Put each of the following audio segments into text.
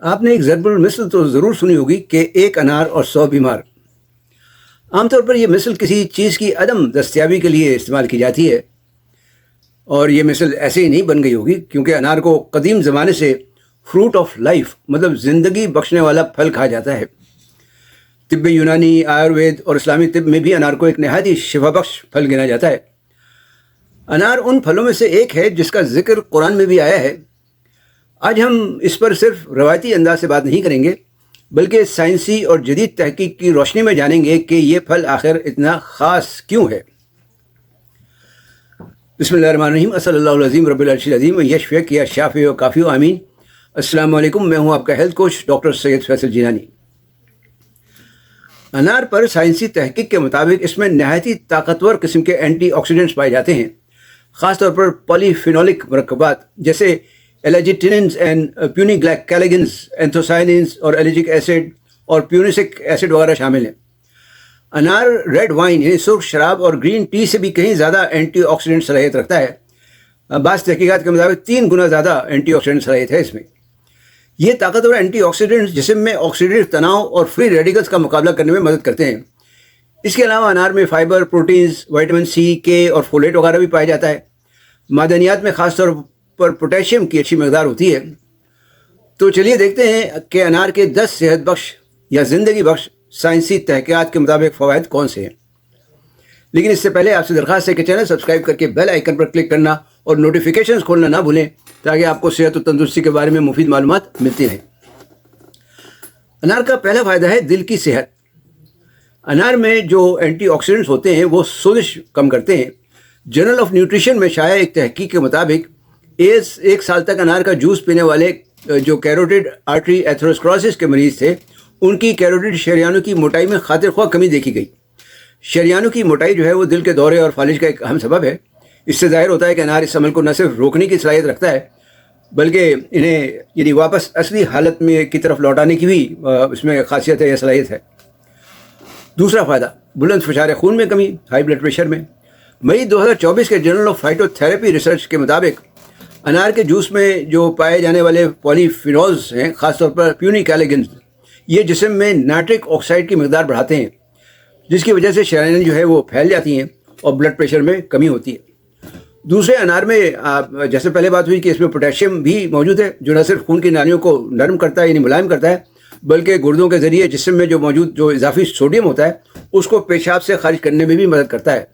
آپ نے ایک ضرب المثل تو ضرور سنی ہوگی کہ ایک انار اور 100 بیمار۔ عام طور پر یہ مثل کسی چیز کی عدم دستیابی کے لیے استعمال کی جاتی ہے، اور یہ مثل ایسے ہی نہیں بن گئی ہوگی کیونکہ انار کو قدیم زمانے سے فروٹ آف لائف مطلب زندگی بخشنے والا پھل کہا جاتا ہے۔ طب یونانی، آیوروید اور اسلامی طب میں بھی انار کو ایک نہایت شفا بخش پھل گنا جاتا ہے۔ انار ان پھلوں میں سے ایک ہے جس کا ذکر قرآن میں بھی آیا ہے۔ آج ہم اس پر صرف روایتی انداز سے بات نہیں کریں گے، بلکہ سائنسی اور جدید تحقیق کی روشنی میں جانیں گے کہ یہ پھل آخر اتنا خاص کیوں ہے۔ بسم اللہ الرحمن الرحیم، صلی اللہ العظیم رب العرش العظیم یشفیک یا شافی و کافی و آمین۔ السلام علیکم، میں ہوں آپ کا ہیلتھ کوچ ڈاکٹر سید فیصل جیلانی۔ انار پر سائنسی تحقیق کے مطابق اس میں نہایت طاقتور قسم کے اینٹی آکسیڈنٹس پائے جاتے ہیں، خاص طور پر پولی فینولک مرکبات جیسے ایلیجیٹیننز اینڈ پیونیکیلیگنز، اینتھوسائننز اور ایلیجک ایسڈ اور پیونیسک ایسڈ وغیرہ شامل ہیں۔ انار ریڈ وائن یعنی سرخ شراب اور گرین ٹی سے بھی کہیں زیادہ اینٹی آکسیڈنٹ صلاحیت رکھتا ہے۔ بعض تحقیقات کے مطابق 3 گنا زیادہ اینٹی آکسیڈنٹ صلاحیت ہے اس میں۔ یہ طاقتور اینٹی آکسیڈنٹ جسم میں آکسیڈیٹو تناؤ اور فری ریڈیکلز کا مقابلہ کرنے میں مدد کرتے ہیں۔ اس کے علاوہ انار میں فائبر، پروٹینز، وٹامن سی، کے اور فولیٹ وغیرہ بھی پایا جاتا ہے۔ معدنیات میں خاص طور پر پوٹیشیم کی اچھی مقدار ہوتی ہے۔ تو چلیے دیکھتے ہیں کہ انار کے 10 صحت بخش یا زندگی بخش سائنسی تحقیقات کے مطابق فوائد کون سے ہیں۔ لیکن اس سے پہلے آپ سے درخواست ہے کہ چینل سبسکرائب کر کے بیل آئیکن پر کلک کرنا اور نوٹیفیکیشنز کھولنا نہ بھولیں تاکہ آپ کو صحت و تندرستی کے بارے میں مفید معلومات ملتی رہیں۔ انار کا پہلا فائدہ ہے دل کی صحت۔ انار میں جو اینٹی آکسیڈنٹس ہوتے ہیں وہ سوزش کم کرتے ہیں۔ جرنل آف نیوٹریشن میں شائع ایک تحقیق کے مطابق 1 سال تک انار کا جوس پینے والے جو کیروٹیڈ آرٹری ایتھروسکلروسس کے مریض تھے، ان کی کیروٹیڈ شریانوں کی موٹائی میں خاطر خواہ کمی دیکھی گئی۔ شریانوں کی موٹائی جو ہے وہ دل کے دورے اور فالج کا ایک اہم سبب ہے۔ اس سے ظاہر ہوتا ہے کہ انار اس عمل کو نہ صرف روکنے کی صلاحیت رکھتا ہے بلکہ انہیں یعنی واپس اصلی حالت میں کی طرف لوٹانے کی بھی اس میں خاصیت ہے یا صلاحیت ہے۔ دوسرا فائدہ، بلند فشار خون میں کمی، ہائی بلڈ پریشر میں۔ مئی 2024 کے journal of phytotherapy research کے مطابق انار کے جوس میں جو پائے جانے والے پولی فینولز ہیں، خاص طور پر پیونیکیلیگنز، یہ جسم میں نائٹرک آکسائڈ کی مقدار بڑھاتے ہیں، جس کی وجہ سے شرائیں جو ہے وہ پھیل جاتی ہیں اور بلڈ پریشر میں کمی ہوتی ہے۔ دوسرے انار میں جیسے پہلے بات ہوئی کہ اس میں پوٹیشیم بھی موجود ہے جو نہ صرف خون کی نالیوں کو نرم کرتا ہے یعنی ملائم کرتا ہے، بلکہ گردوں کے ذریعے جسم میں جو موجود جو اضافی سوڈیم ہوتا ہے اس کو پیشاب سے خارج کرنے میں بھی مدد کرتا ہے،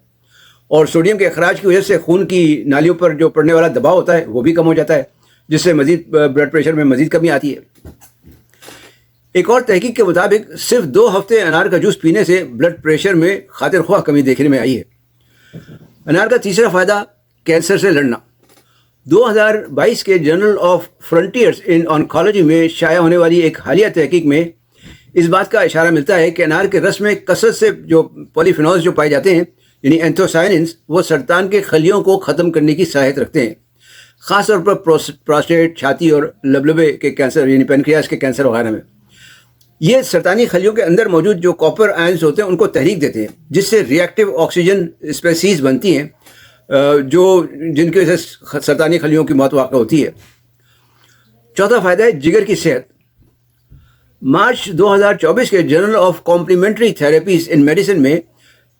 اور سوڈیم کے اخراج کی وجہ سے خون کی نالیوں پر جو پڑنے والا دباؤ ہوتا ہے وہ بھی کم ہو جاتا ہے، جس سے مزید بلڈ پریشر میں مزید کمی آتی ہے۔ ایک اور تحقیق کے مطابق صرف 2 ہفتے انار کا جوس پینے سے بلڈ پریشر میں خاطر خواہ کمی دیکھنے میں آئی ہے۔ انار کا تیسرا فائدہ، کینسر سے لڑنا۔ 2022 کے journal of frontiers in oncology میں شائع ہونے والی ایک حالیہ تحقیق میں اس بات کا اشارہ ملتا ہے کہ انار کے رس میں کثرت سے جو پولی فینولز جو پائے جاتے ہیں یعنی اینتھوسائننز، وہ سرطان کے خلیوں کو ختم کرنے کی صلاحیت رکھتے ہیں، خاص طور پر پروسٹیٹ، چھاتی اور لبلبے کے کینسر یعنی پینکریاس کے کینسر وغیرہ میں۔ یہ سرطانی خلیوں کے اندر موجود جو کاپر آئنز ہوتے ہیں ان کو تحریک دیتے ہیں، جس سے ری ایکٹیو آکسیجن اسپیسیز بنتی ہیں جن کی وجہ سے سرطانی خلیوں کی موت واقع ہوتی ہے۔ چوتھا فائدہ ہے جگر کی صحت۔ مارچ 2024 کے journal of complementary therapies in medicine میں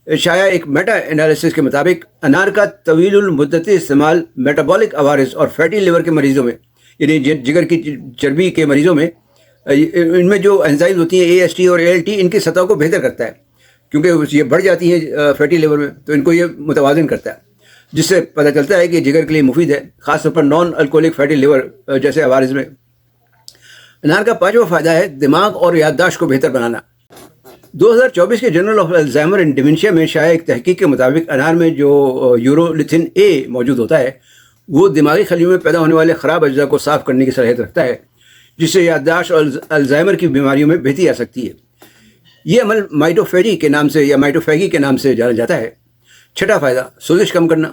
شائع ایک میٹا انالیسس کے مطابق انار کا طویل المدتی استعمال میٹابولک عوارض اور فیٹی لیور کے مریضوں میں یعنی جگر کی چربی کے مریضوں میں ان میں جو انزائمز ہوتی ہیں AST اور ALT، ان کی سطح کو بہتر کرتا ہے کیونکہ یہ بڑھ جاتی ہیں فیٹی لیور میں، تو ان کو یہ متوازن کرتا ہے، جس سے پتہ چلتا ہے کہ جگر کے لیے مفید ہے، خاص طور پر نان الکوہلک فیٹی لیور جیسے عوارض میں۔ انار کا 5واں فائدہ ہے دماغ اور یادداشت کو بہتر بنانا۔ 2024 کے journal of Alzheimer and dementia میں شائع ایک تحقیق کے مطابق انار میں جو یورولیتھن A موجود ہوتا ہے وہ دماغی خلیوں میں پیدا ہونے والے خراب اجزاء کو صاف کرنے کی صلاحیت رکھتا ہے، جس سے یادداشت اور الزائمر کی بیماریوں میں بہتری آ سکتی ہے۔ یہ عمل مائٹوفیجی کے نام سے یا مائٹوفیگی کے نام سے جانا جاتا ہے۔ چھٹا فائدہ، سوزش کم کرنا۔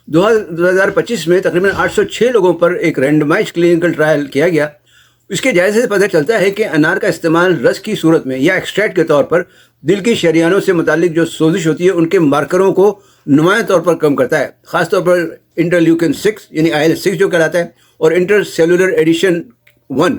2025 میں تقریباً 806 لوگوں پر ایک رینڈمائز کلینکل ٹرائل کیا گیا۔ اس کے جائزے سے پتہ چلتا ہے کہ انار کا استعمال رس کی صورت میں یا ایکسٹریکٹ کے طور پر دل کی شریانوں سے متعلق جو سوزش ہوتی ہے ان کے مارکروں کو نمایاں طور پر کم کرتا ہے، خاص طور پر انٹرلیوکن 6 یعنی IL-6 جو کہلاتا ہے، اور inter cellular edition ICAM-1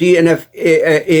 TNF-A